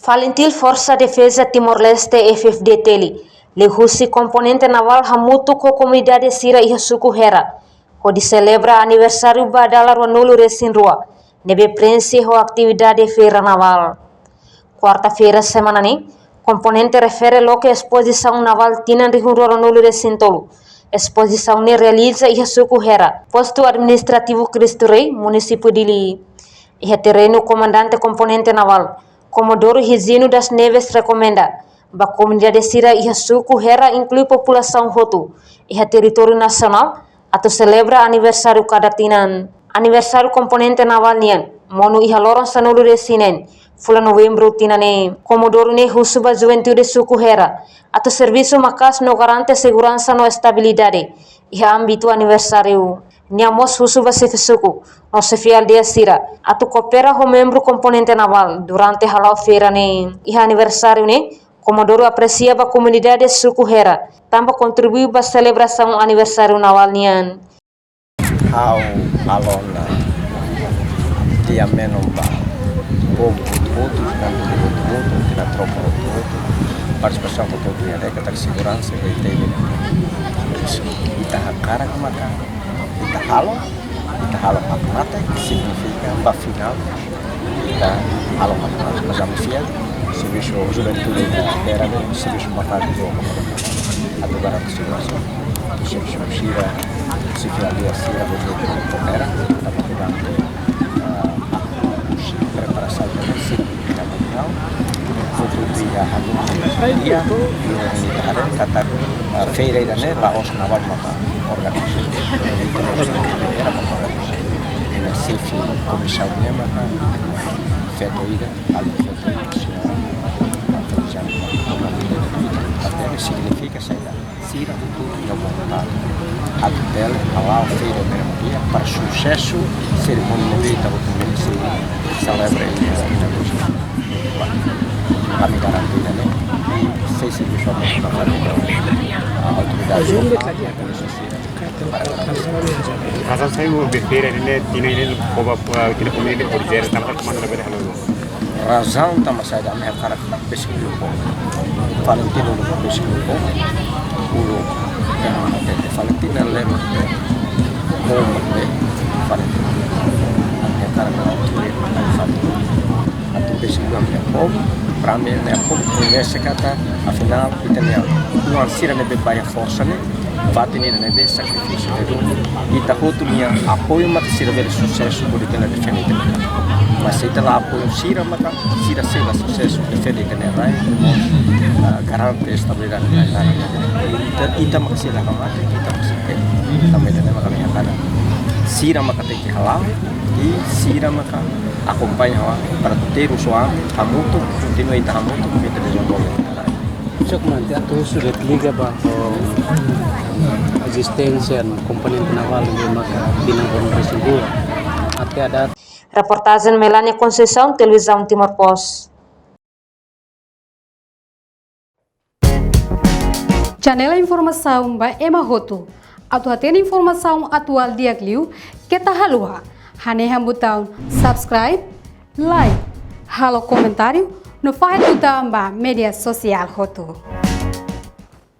Valentil Força Defesa Timor-Leste FFD-TELI, lehusi componente naval hamutu ko comunidade sira iha suku hera, ho di celebra aniversário badala ronulu resin rua, nebe prensi ho atividade feira naval. Quarta-feira semana ni, componente refere loke exposição naval tinan rihuru ronulu resin tolu. Exposição ni realiza iha suku hera, posto administrativo Cristo Rei, município Dili. Iha terreno comandante componente naval, Comodoro Rizino das Neves recomenda ba comunidade sira iha suku hera inclui população Hutu, iha território nacional atau celebra aniversário kadatinan. Aniversário componente naval nian, monu iha lorong sanulu resinen, fula novembro tinane. Comodoro ne husuba juventude suku hera, atau serviço makas no garante segurança no estabilidade, iha ambitu aniversário. Niamos husuba suku, no sefial dia sira, atau coopera ho membro componente naval durante halau feira ne. Iha aniversário ne, Comodoro aprecia ba comunidade suku hera, tambah kontribusi ba celebração aniversário naval nian. How alona dia menomba povo todo na tropa todo participação com todo dia da segurança e teve kita cara que maka kita halo mata que significa ba final kita halo mata mas a fiel serviço juventude era o serviço matar do atau barang segurança serviço shira se dia sira do era tava cuidando preparação da segurança nacional outro dia dia kata feira da né Laos naval mata organização era uma selfie comissão mata feito ida significa sair sira no vontade até a feira mesmo dia para sucesso cerimônia de vida também se celebra kami garantina né sei se bisa melakukan autoridade asal saya mau berfeira ini tina ini coba kita komuniti order tanpa kemana lebih dahulu razão também sai da minha cara pesquisa Valentino no pesquisa ulo Valentino lema como Valentino minha cara não atau pesquisa minha como para mim né como conhece kata afinal kita né não sira né banyak força né fati né né sacrifício e tá outro minha apoio mas sira ver sucesso por ter defender mas se lá apoio sira maka sira se lá sucesso defender né vai garante estabilidade kita maksila kamate kita maksike também né maka minha cara sira maka tem que ralar e sira maka acompanha para ter o suami hamutu continue ita hamutu kita desenvolver Sok manti atau sudah liga bahwa existensi komponen naval di maka bina konversi dua até ada. Reportagem Melania Conceição, Televisão Timor Post. Janela informação ba Emma Hoto. Atau atena informação atual dia Gliu, kita halua. Hane hambutão subscribe, like, halo comentário, no faz botão ba media social Hoto.